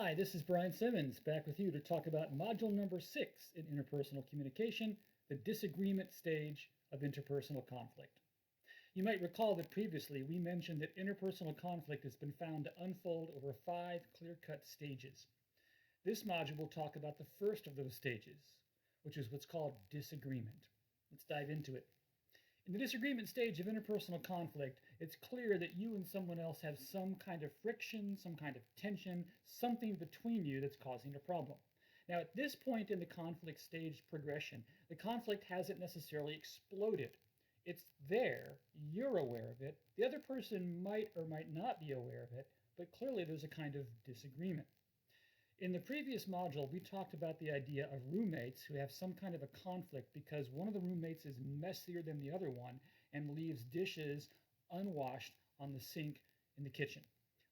Hi, this is Brian Simmons back with you to talk about module number 6 in interpersonal communication, the disagreement stage of interpersonal conflict. You might recall that previously we mentioned that interpersonal conflict has been found to unfold over 5 clear-cut stages. This module will talk about the first of those stages, which is what's called disagreement. Let's dive into it. In the disagreement stage of interpersonal conflict, it's clear that you and someone else have some kind of friction, some kind of tension, something between you that's causing a problem. Now, at this point in the conflict stage progression, the conflict hasn't necessarily exploded. It's there, you're aware of it, the other person might or might not be aware of it, but clearly there's a kind of disagreement. In the previous module, we talked about the idea of roommates who have some kind of a conflict because one of the roommates is messier than the other one and leaves dishes unwashed on the sink in the kitchen.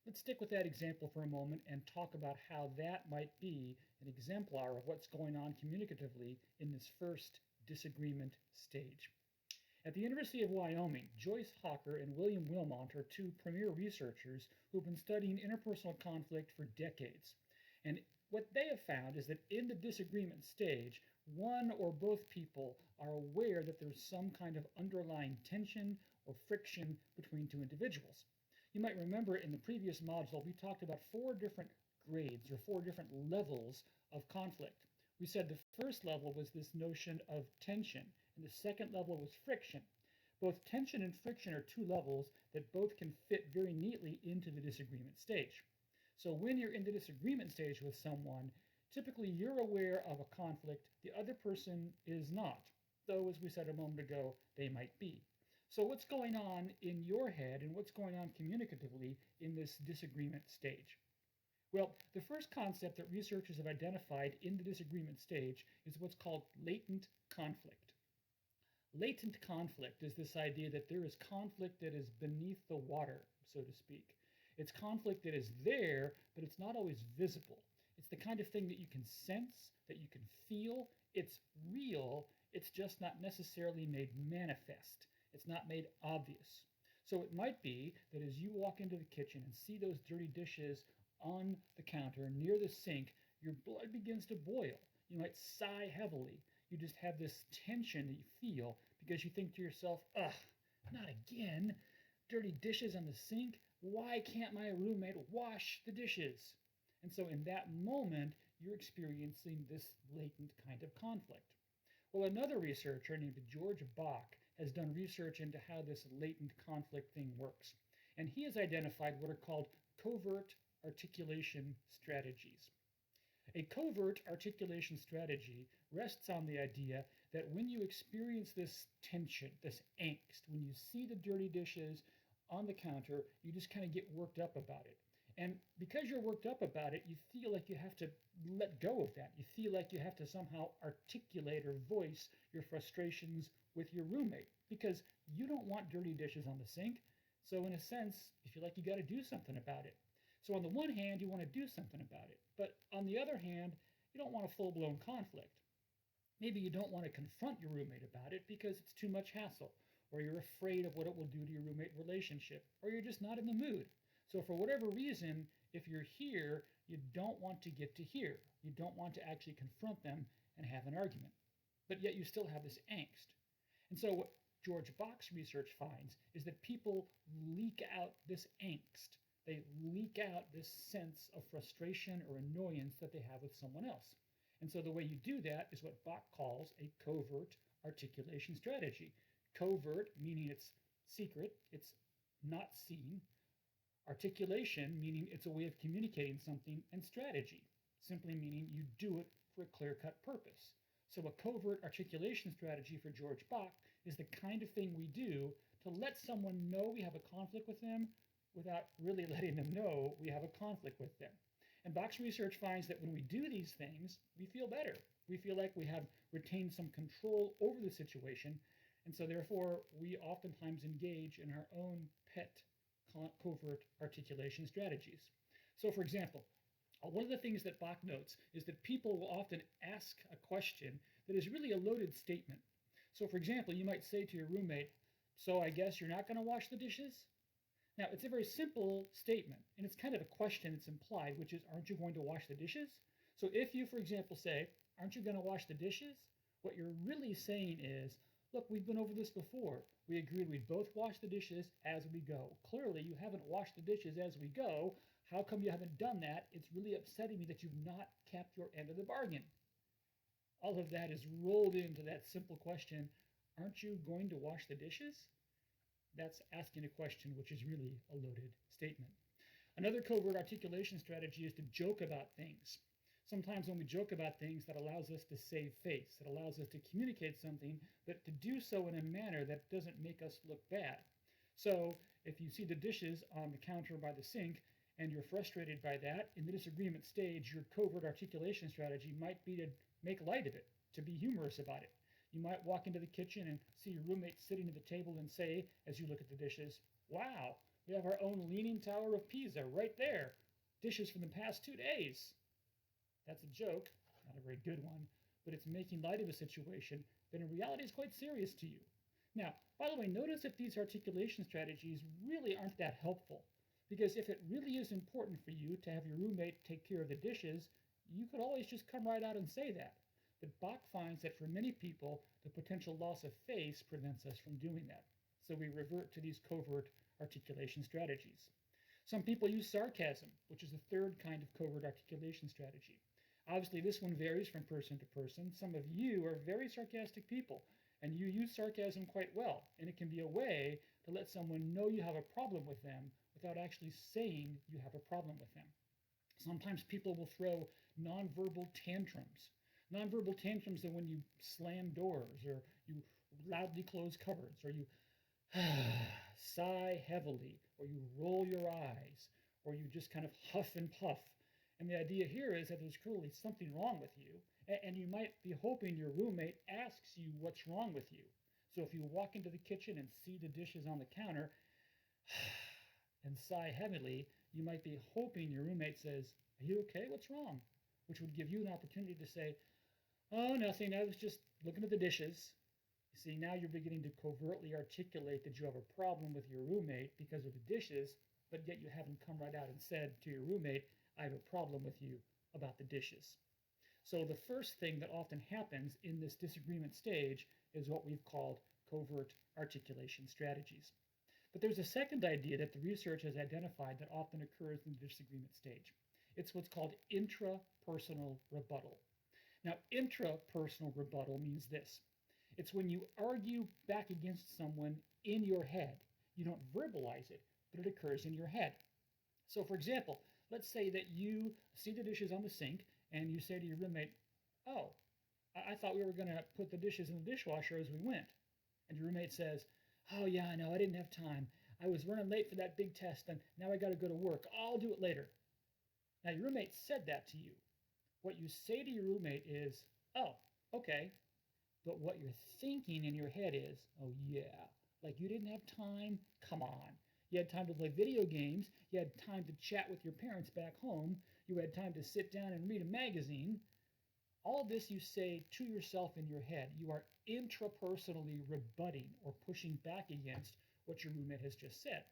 Let's stick with that example for a moment and talk about how that might be an exemplar of what's going on communicatively in this first disagreement stage. At the University of Wyoming, Joyce Hawker and William Wilmot are two premier researchers who've been studying interpersonal conflict for decades. And what they have found is that in the disagreement stage, one or both people are aware that there's some kind of underlying tension or friction between two individuals. You might remember in the previous module, we talked about 4 different grades or 4 different levels of conflict. We said the first level was this notion of tension, and the second level was friction. Both tension and friction are 2 levels that both can fit very neatly into the disagreement stage. So when you're in the disagreement stage with someone, typically you're aware of a conflict, the other person is not, though as we said a moment ago, they might be. So what's going on in your head and what's going on communicatively in this disagreement stage? Well, the first concept that researchers have identified in the disagreement stage is what's called latent conflict. Latent conflict is this idea that there is conflict that is beneath the water, so to speak. It's conflict that is there, but it's not always visible. It's the kind of thing that you can sense, that you can feel. It's real. It's just not necessarily made manifest. It's not made obvious. So it might be that as you walk into the kitchen and see those dirty dishes on the counter near the sink, your blood begins to boil. You might sigh heavily. You just have this tension that you feel because you think to yourself, ugh, not again. Dirty dishes on the sink? Why can't my roommate wash the dishes? And so in that moment, you're experiencing this latent kind of conflict. Well, another researcher named George Bach has done research into how this latent conflict thing works. And he has identified what are called covert articulation strategies. A covert articulation strategy rests on the idea that when you experience this tension, this angst, when you see the dirty dishes on the counter, you just kind of get worked up about it. And because you're worked up about it, you feel like you have to let go of that. You feel like you have to somehow articulate or voice your frustrations with your roommate because you don't want dirty dishes on the sink. So in a sense, you feel like you got to do something about it. So on the one hand, you want to do something about it. But on the other hand, you don't want a full-blown conflict. Maybe you don't want to confront your roommate about it because it's too much hassle, or you're afraid of what it will do to your roommate relationship, or you're just not in the mood. So for whatever reason, if you're here, you don't want to get to here. You don't want to actually confront them and have an argument. But yet you still have this angst. And so what George Bach's research finds is that people leak out this angst. They leak out this sense of frustration or annoyance that they have with someone else. And so the way you do that is what Bach calls a covert articulation strategy. Covert, meaning it's secret, it's not seen. Articulation, meaning it's a way of communicating something. And strategy, simply meaning you do it for a clear-cut purpose. So a covert articulation strategy for George Bach is the kind of thing we do to let someone know we have a conflict with them without really letting them know we have a conflict with them. And Bach's research finds that when we do these things, we feel better. We feel like we have retained some control over the situation, and so therefore we oftentimes engage in our own pet covert articulation strategies. So for example, one of the things that Bach notes is that people will often ask a question that is really a loaded statement. So for example, you might say to your roommate, "So I guess you're not going to wash the dishes?" Now, it's a very simple statement, and it's kind of a question that's implied, which is, aren't you going to wash the dishes? So if you, for example, say, aren't you going to wash the dishes? What you're really saying is, look, we've been over this before. We agreed we'd both wash the dishes as we go. Clearly, you haven't washed the dishes as we go. How come you haven't done that? It's really upsetting me that you've not kept your end of the bargain. All of that is rolled into that simple question, aren't you going to wash the dishes? That's asking a question which is really a loaded statement. Another covert articulation strategy is to joke about things. Sometimes when we joke about things, that allows us to save face. It allows us to communicate something, but to do so in a manner that doesn't make us look bad. So if you see the dishes on the counter by the sink and you're frustrated by that, in the disagreement stage, your covert articulation strategy might be to make light of it, to be humorous about it. You might walk into the kitchen and see your roommate sitting at the table and say, as you look at the dishes, wow, we have our own Leaning Tower of Pisa right there. Dishes from the past 2 days. That's a joke, not a very good one, but it's making light of a situation that in reality is quite serious to you. Now, by the way, notice that these articulation strategies really aren't that helpful, because if it really is important for you to have your roommate take care of the dishes, you could always just come right out and say that. But Bach finds that for many people, the potential loss of face prevents us from doing that. So we revert to these covert articulation strategies. Some people use sarcasm, which is the third kind of covert articulation strategy. Obviously, this one varies from person to person. Some of you are very sarcastic people, and you use sarcasm quite well, and it can be a way to let someone know you have a problem with them without actually saying you have a problem with them. Sometimes people will throw nonverbal tantrums. Nonverbal tantrums are when you slam doors, or you loudly close cupboards, or you sigh heavily, or you roll your eyes, or you just kind of huff and puff. And the idea here is that there's clearly something wrong with you, and you might be hoping your roommate asks you what's wrong with you. So if you walk into the kitchen and see the dishes on the counter and sigh heavily, you might be hoping your roommate says, are you okay? What's wrong? Which would give you an opportunity to say, oh, nothing, I was just looking at the dishes. You see, now you're beginning to covertly articulate that you have a problem with your roommate because of the dishes, but yet you haven't come right out and said to your roommate, I have a problem with you about the dishes. So the first thing that often happens in this disagreement stage is what we've called covert articulation strategies. But there's a second idea that the research has identified that often occurs in the disagreement stage. It's what's called intrapersonal rebuttal. Now, intrapersonal rebuttal means this. It's when you argue back against someone in your head. You don't verbalize it, but it occurs in your head. So, for example, let's say that you see the dishes on the sink and you say to your roommate, oh, I thought we were going to put the dishes in the dishwasher as we went. And your roommate says, oh, yeah, I know, I didn't have time. I was running late for that big test, and now I got to go to work. I'll do it later. Now, your roommate said that to you. What you say to your roommate is, oh, okay. But what you're thinking in your head is, oh, yeah, like you didn't have time? Come on. You had time to play video games. You had time to chat with your parents back home. You had time to sit down and read a magazine. All this you say to yourself in your head. You are intrapersonally rebutting or pushing back against what your roommate has just said.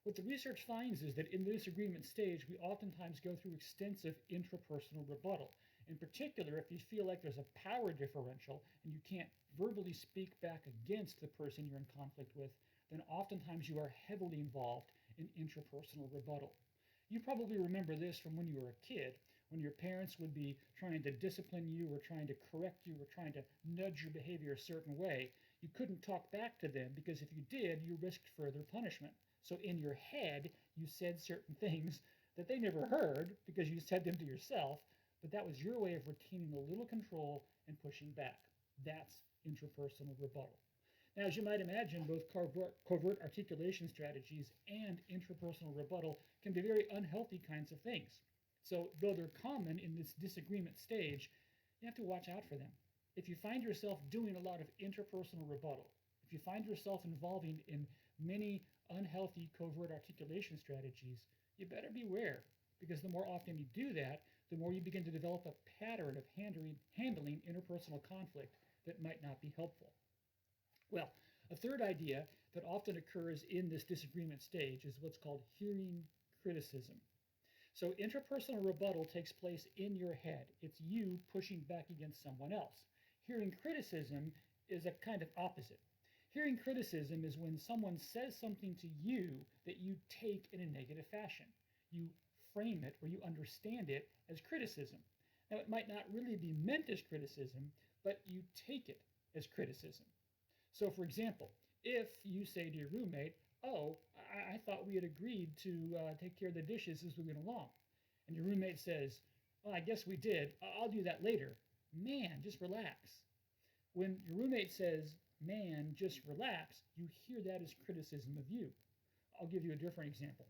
What the research finds is that in the disagreement stage, we oftentimes go through extensive intrapersonal rebuttal. In particular, if you feel like there's a power differential and you can't verbally speak back against the person you're in conflict with, then oftentimes you are heavily involved in intrapersonal rebuttal. You probably remember this from when you were a kid, when your parents would be trying to discipline you or trying to correct you or trying to nudge your behavior a certain way. You couldn't talk back to them because if you did, you risked further punishment. So in your head, you said certain things that they never heard because you said them to yourself, but that was your way of retaining a little control and pushing back. That's intrapersonal rebuttal. Now, as you might imagine, both covert articulation strategies and intrapersonal rebuttal can be very unhealthy kinds of things. So, though they're common in this disagreement stage, you have to watch out for them. If you find yourself doing a lot of interpersonal rebuttal, if you find yourself involving in many unhealthy covert articulation strategies, you better beware, because the more often you do that, the more you begin to develop a pattern of handling interpersonal conflict that might not be helpful. Well, a third idea that often occurs in this disagreement stage is what's called hearing criticism. So interpersonal rebuttal takes place in your head. It's you pushing back against someone else. Hearing criticism is a kind of opposite. Hearing criticism is when someone says something to you that you take in a negative fashion. You frame it or you understand it as criticism. Now, it might not really be meant as criticism, but you take it as criticism. So, for example, if you say to your roommate, "Oh, I thought we had agreed to take care of the dishes as we went along," and your roommate says, "Well, I guess we did. I'll do that later." Man, just relax. When your roommate says, "Man, just relax," you hear that as criticism of you. I'll give you a different example.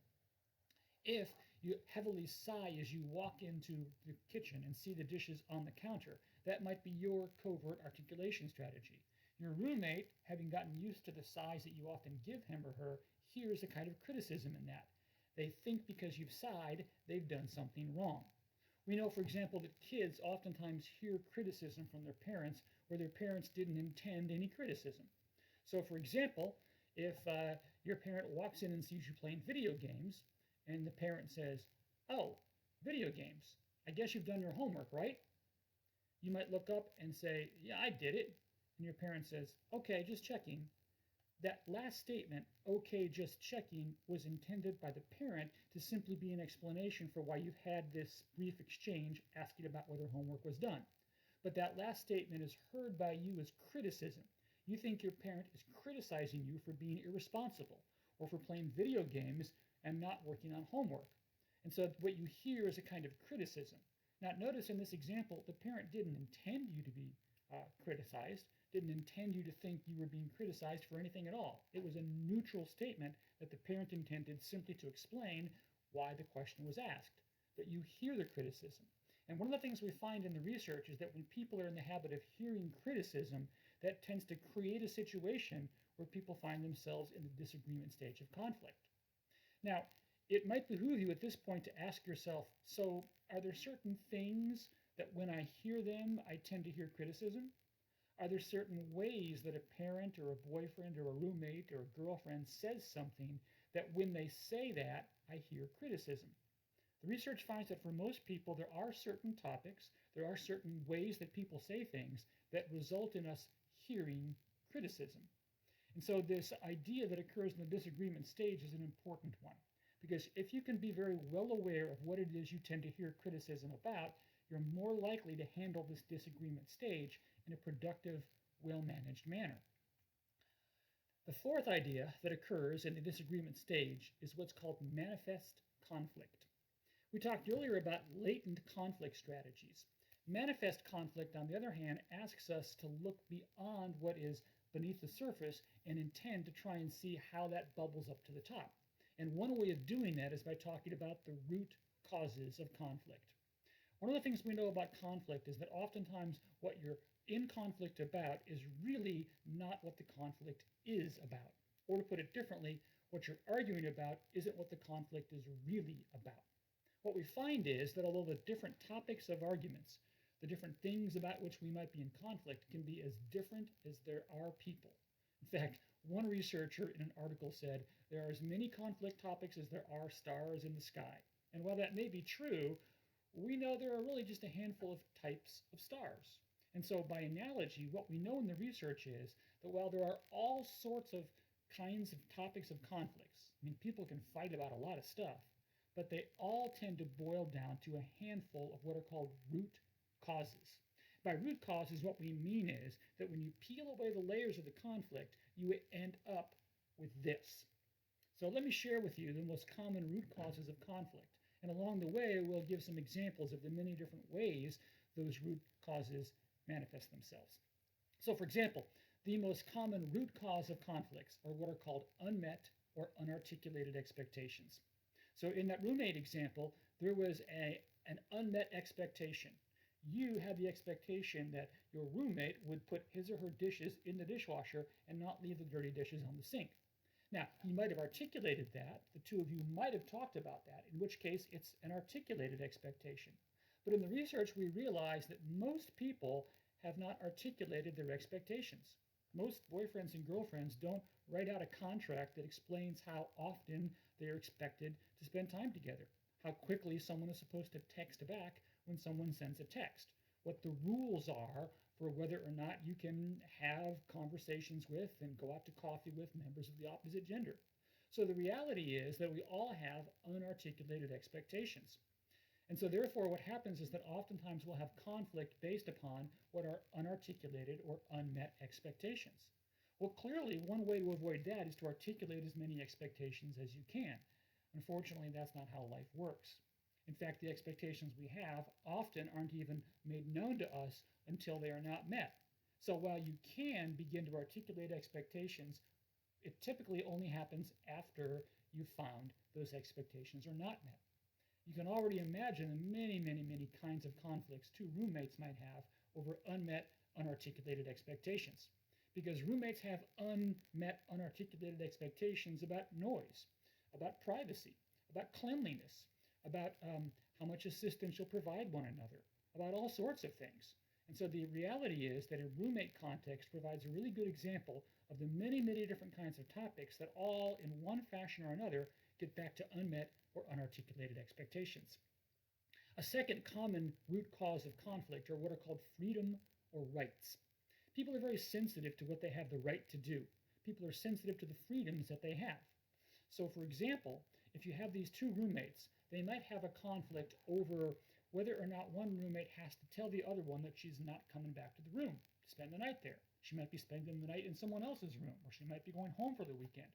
If you heavily sigh as you walk into the kitchen and see the dishes on the counter, that might be your covert articulation strategy. Your roommate, having gotten used to the sighs that you often give him or her, hears a kind of criticism in that. They think because you've sighed, they've done something wrong. We know, for example, that kids oftentimes hear criticism from their parents where their parents didn't intend any criticism. So, for example, if your parent walks in and sees you playing video games, and the parent says, "Oh, video games. I guess you've done your homework, right?" You might look up and say, "Yeah, I did it." And your parent says, "Okay, just checking." That last statement, "Okay, just checking," was intended by the parent to simply be an explanation for why you've had this brief exchange asking about whether homework was done. But that last statement is heard by you as criticism. You think your parent is criticizing you for being irresponsible or for playing video games and not working on homework. And so what you hear is a kind of criticism. Now, notice in this example, the parent didn't intend you to be criticized, didn't intend you to think you were being criticized for anything at all. It was a neutral statement that the parent intended simply to explain why the question was asked. But you hear the criticism. And one of the things we find in the research is that when people are in the habit of hearing criticism, that tends to create a situation where people find themselves in the disagreement stage of conflict. Now, it might behoove you at this point to ask yourself, so are there certain things that when I hear them, I tend to hear criticism? Are there certain ways that a parent or a boyfriend or a roommate or a girlfriend says something that when they say that, I hear criticism? The research finds that for most people, there are certain topics, there are certain ways that people say things that result in us hearing criticism. And so this idea that occurs in the disagreement stage is an important one, because if you can be very well aware of what it is you tend to hear criticism about, you're more likely to handle this disagreement stage in a productive, well-managed manner. The fourth idea that occurs in the disagreement stage is what's called manifest conflict. We talked earlier about latent conflict strategies. Manifest conflict, on the other hand, asks us to look beyond what is beneath the surface and intend to try and see how that bubbles up to the top. And one way of doing that is by talking about the root causes of conflict. One of the things we know about conflict is that oftentimes what you're in conflict about is really not what the conflict is about. Or to put it differently, what you're arguing about isn't what the conflict is really about. What we find is that although the different topics of arguments, the different things about which we might be in conflict can be as different as there are people. In fact, one researcher in an article said, there are as many conflict topics as there are stars in the sky. And while that may be true, we know there are really just a handful of types of stars. And so by analogy, what we know in the research is that while there are all sorts of kinds of topics of conflicts, I mean, people can fight about a lot of stuff, but they all tend to boil down to a handful of what are called root causes. By root causes, what we mean is that when you peel away the layers of the conflict, you end up with this. So let me share with you the most common root causes of conflict. And along the way, we'll give some examples of the many different ways those root causes manifest themselves. So for example, the most common root cause of conflicts are what are called unmet or unarticulated expectations. So in that roommate example, there was an unmet expectation. You had the expectation that your roommate would put his or her dishes in the dishwasher and not leave the dirty dishes on the sink. Now, you might have articulated that. The two of you might have talked about that, in which case it's an articulated expectation. But in the research, we realized that most people have not articulated their expectations. Most boyfriends and girlfriends don't write out a contract that explains how often they are expected to spend time together, how quickly someone is supposed to text back when someone sends a text, what the rules are for whether or not you can have conversations with and go out to coffee with members of the opposite gender. So the reality is that we all have unarticulated expectations. And so, therefore, what happens is that oftentimes we'll have conflict based upon what are unarticulated or unmet expectations. Well, clearly, one way to avoid that is to articulate as many expectations as you can. Unfortunately, that's not how life works. In fact, the expectations we have often aren't even made known to us until they are not met. So, while you can begin to articulate expectations, it typically only happens after you've found those expectations are not met. You can already imagine the many kinds of conflicts two roommates might have over unmet, unarticulated expectations. Because roommates have unmet, unarticulated expectations about noise, about privacy, about cleanliness, about how much assistance you'll provide one another, about all sorts of things. And so the reality is that a roommate context provides a really good example of the many different kinds of topics that all, in one fashion or another, get back to unmet or unarticulated expectations. A second common root cause of conflict are what are called freedom or rights. People are very sensitive to what they have the right to do. People are sensitive to the freedoms that they have. So, for example, if you have these two roommates, they might have a conflict over whether or not one roommate has to tell the other one that she's not coming back to the room to spend the night there. She might be spending the night in someone else's room, or she might be going home for the weekend.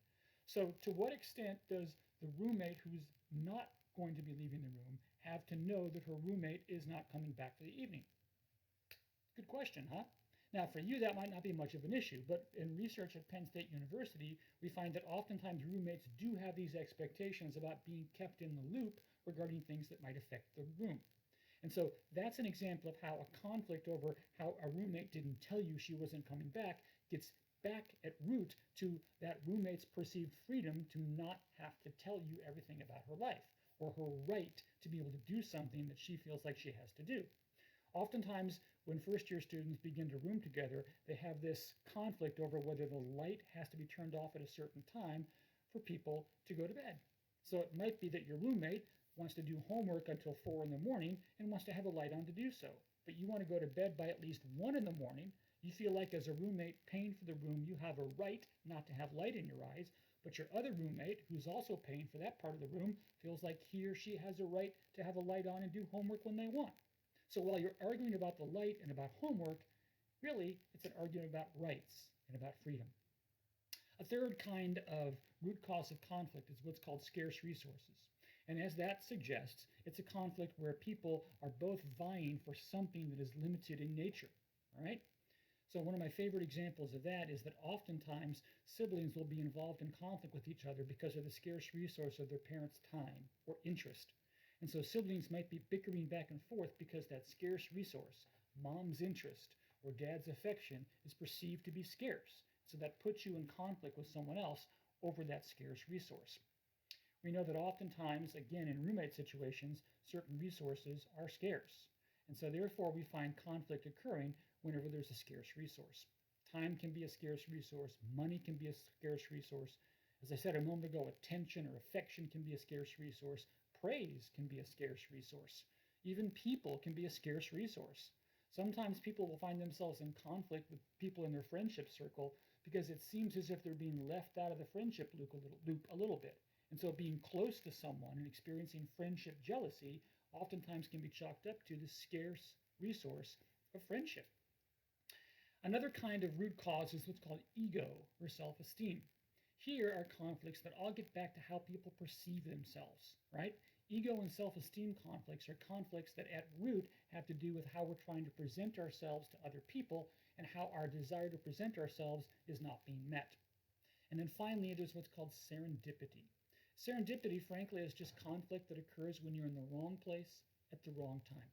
So, to what extent does the roommate who's not going to be leaving the room have to know that her roommate is not coming back for the evening? Good question, huh? Now, for you, that might not be much of an issue, but in research at Penn State University, we find that oftentimes roommates do have these expectations about being kept in the loop regarding things that might affect the room. And so that's an example of how a conflict over how a roommate didn't tell you she wasn't coming back gets back at root to that roommate's perceived freedom to not have to tell you everything about her life, or her right to be able to do something that she feels like she has to do. Oftentimes, when first-year students begin to room together, they have this conflict over whether the light has to be turned off at a certain time for people to go to bed. So it might be that your roommate wants to do homework until 4 in the morning and wants to have a light on to do so. But you want to go to bed by at least 1 in the morning. You feel like as a roommate paying for the room, you have a right not to have light in your eyes, but your other roommate, who's also paying for that part of the room, feels like he or she has a right to have a light on and do homework when they want. So while you're arguing about the light and about homework, really it's an argument about rights and about freedom. A third kind of root cause of conflict is what's called scarce resources. And as that suggests, it's a conflict where people are both vying for something that is limited in nature. All right? So one of my favorite examples of that is that oftentimes siblings will be involved in conflict with each other because of the scarce resource of their parents' time or interest. And so siblings might be bickering back and forth because that scarce resource, mom's interest or dad's affection, is perceived to be scarce. So that puts you in conflict with someone else over that scarce resource. We know that oftentimes, again, in roommate situations, certain resources are scarce. And so therefore we find conflict occurring whenever there's a scarce resource. Time can be a scarce resource. Money can be a scarce resource. As I said a moment ago, attention or affection can be a scarce resource. Praise can be a scarce resource. Even people can be a scarce resource. Sometimes people will find themselves in conflict with people in their friendship circle because it seems as if they're being left out of the friendship loop a little bit. And so being close to someone and experiencing friendship jealousy oftentimes can be chalked up to the scarce resource of friendship. Another kind of root cause is what's called ego or self-esteem. Here are conflicts that all get back to how people perceive themselves, right? Ego and self-esteem conflicts are conflicts that at root have to do with how we're trying to present ourselves to other people and how our desire to present ourselves is not being met. And then finally, there's what's called serendipity. Serendipity, frankly, is just conflict that occurs when you're in the wrong place at the wrong time.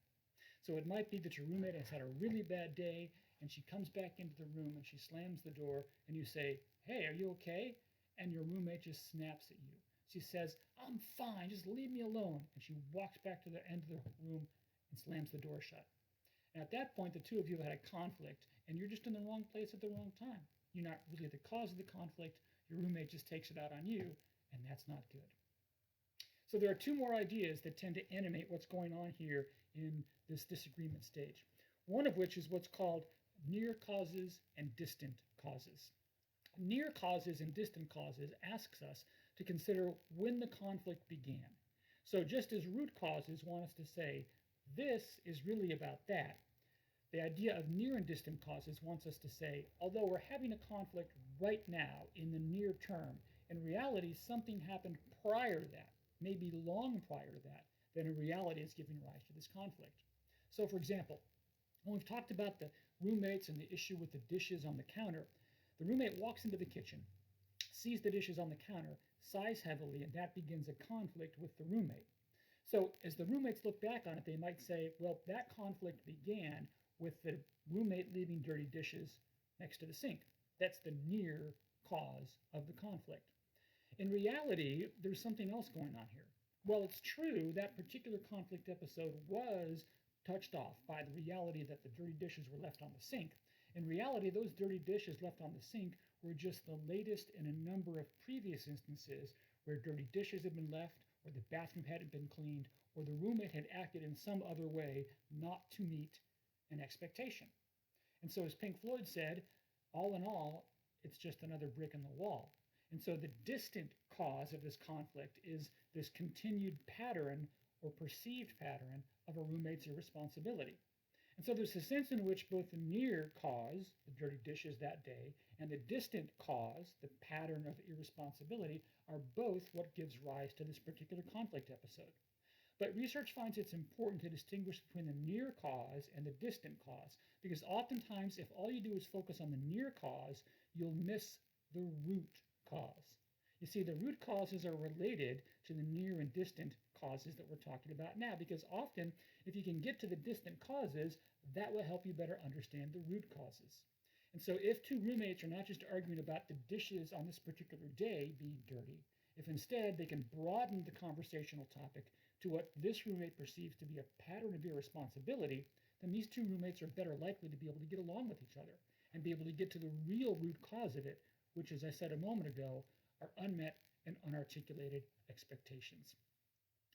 So it might be that your roommate has had a really bad day and she comes back into the room and she slams the door and you say, "Hey, are you okay?" And your roommate just snaps at you. She says, "I'm fine, just leave me alone." And she walks back to the end of the room and slams the door shut. And at that point, the two of you have had a conflict and you're just in the wrong place at the wrong time. You're not really the cause of the conflict. Your roommate just takes it out on you, and that's not good. So there are two more ideas that tend to animate what's going on here in this disagreement stage. One of which is what's called near causes and distant causes. Near causes and distant causes asks us to consider when the conflict began. So just as root causes want us to say, this is really about that, the idea of near and distant causes wants us to say, although we're having a conflict right now in the near term, in reality something happened prior to that, maybe long prior to that, that in reality is giving rise to this conflict. So for example, when we've talked about the roommates and the issue with the dishes on the counter, the roommate walks into the kitchen, sees the dishes on the counter, sighs heavily, and that begins a conflict with the roommate. So as the roommates look back on it, they might say, well, that conflict began with the roommate leaving dirty dishes next to the sink. That's the near cause of the conflict. In reality, there's something else going on here. Well, it's true that particular conflict episode was touched off by the reality that the dirty dishes were left on the sink. In reality, those dirty dishes left on the sink were just the latest in a number of previous instances where dirty dishes had been left, or the bathroom hadn't been cleaned, or the roommate had acted in some other way not to meet an expectation. And so as Pink Floyd said, all in all, it's just another brick in the wall. And so the distant cause of this conflict is this continued pattern or perceived pattern of a roommate's irresponsibility. And so there's a sense in which both the near cause, the dirty dishes that day, and the distant cause, the pattern of irresponsibility, are both what gives rise to this particular conflict episode. But research finds it's important to distinguish between the near cause and the distant cause, because oftentimes if all you do is focus on the near cause, you'll miss the root cause. You see, the root causes are related to the near and distant causes that we're talking about now, because often if you can get to the distant causes, that will help you better understand the root causes. And so if two roommates are not just arguing about the dishes on this particular day being dirty, if instead they can broaden the conversational topic to what this roommate perceives to be a pattern of irresponsibility, then these two roommates are better likely to be able to get along with each other and be able to get to the real root cause of it, which, as I said a moment ago, are unmet and unarticulated expectations.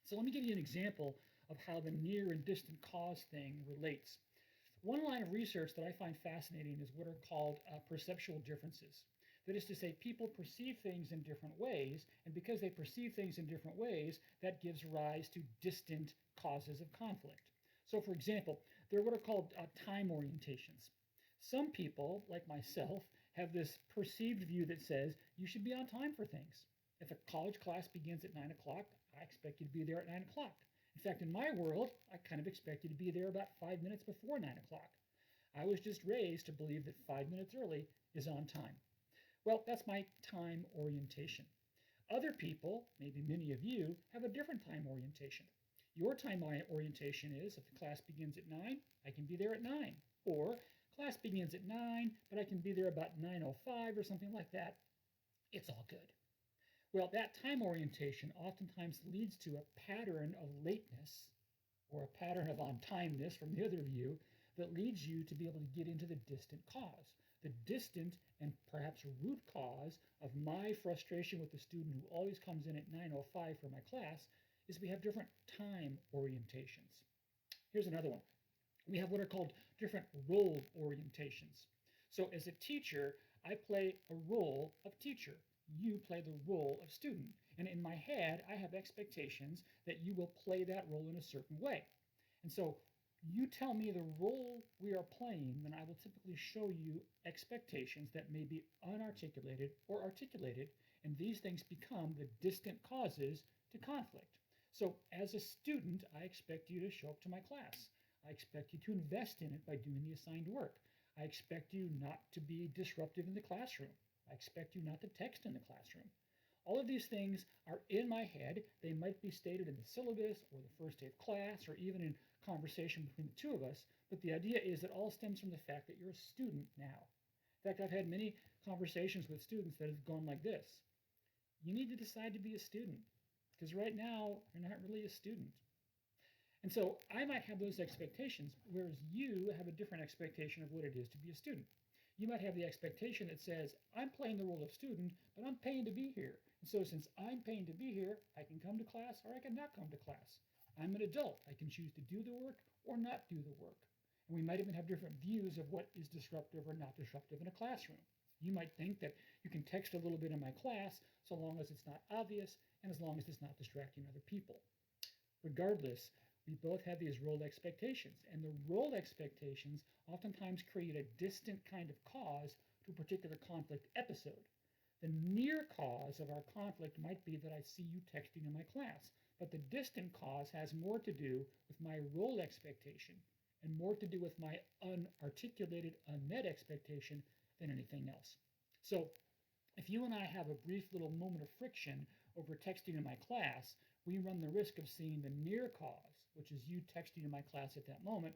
So let me give you an example of how the near and distant cause thing relates. One line of research that I find fascinating is what are called perceptual differences. That is to say, people perceive things in different ways, and because they perceive things in different ways, that gives rise to distant causes of conflict. So for example, there are what are called time orientations. Some people, like myself, have this perceived view that says you should be on time for things. If a college class begins at 9 o'clock, I expect you to be there at 9 o'clock. In fact, in my world, I kind of expect you to be there about 5 minutes before 9 o'clock. I was just raised to believe that 5 minutes early is on time. Well, that's my time orientation. Other people, maybe many of you, have a different time orientation. Your time orientation is if the class begins at 9, I can be there at 9. Or class begins at 9, but I can be there about 9:05 or something like that. It's all good. Well, that time orientation oftentimes leads to a pattern of lateness or a pattern of on-timeness from the other view that leads you to be able to get into the distant cause. The distant and perhaps root cause of my frustration with the student who always comes in at 9:05 for my class is we have different time orientations. Here's another one. We have what are called different role orientations. So as a teacher, I play a role of teacher. You play the role of student. And in my head, I have expectations that you will play that role in a certain way. And so you tell me the role we are playing, then I will typically show you expectations that may be unarticulated or articulated, and these things become the distant causes to conflict. So as a student, I expect you to show up to my class. I expect you to invest in it by doing the assigned work. I expect you not to be disruptive in the classroom. I expect you not to text in the classroom. All of these things are in my head. They might be stated in the syllabus or the first day of class or even in conversation between the two of us, but the idea is it all stems from the fact that you're a student now. In fact, I've had many conversations with students that have gone like this. You need to decide to be a student because right now you're not really a student. And so I might have those expectations, whereas you have a different expectation of what it is to be a student. You might have the expectation that says, I'm playing the role of student, but I'm paying to be here. And so since I'm paying to be here, I can come to class or I can not come to class. I'm an adult. I can choose to do the work or not do the work. And we might even have different views of what is disruptive or not disruptive in a classroom. You might think that you can text a little bit in my class so long as it's not obvious and as long as it's not distracting other people. Regardless, we both have these role expectations, and the role expectations oftentimes create a distant kind of cause to a particular conflict episode. The near cause of our conflict might be that I see you texting in my class, but the distant cause has more to do with my role expectation and more to do with my unarticulated, unmet expectation than anything else. So if you and I have a brief little moment of friction over texting in my class, we run the risk of seeing the near cause, which is you texting in my class at that moment,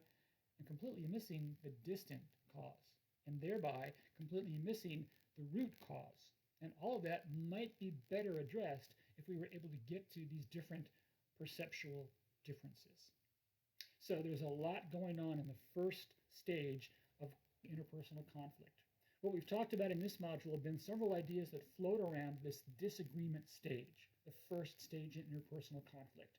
and completely missing the distant cause, and thereby completely missing the root cause. And all of that might be better addressed if we were able to get to these different perceptual differences. So there's a lot going on in the first stage of interpersonal conflict. What we've talked about in this module have been several ideas that float around this disagreement stage, the first stage in interpersonal conflict.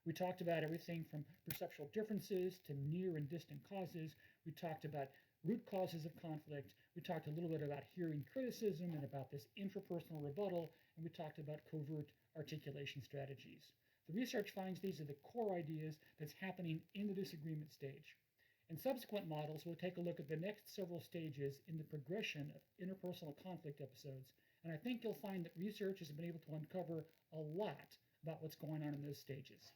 We talked about everything from perceptual differences to near and distant causes. We talked about root causes of conflict. We talked a little bit about hearing criticism and about this intrapersonal rebuttal, and we talked about covert articulation strategies. The research finds these are the core ideas that's happening in the disagreement stage. In subsequent models, we'll take a look at the next several stages in the progression of interpersonal conflict episodes, and I think you'll find that research has been able to uncover a lot about what's going on in those stages.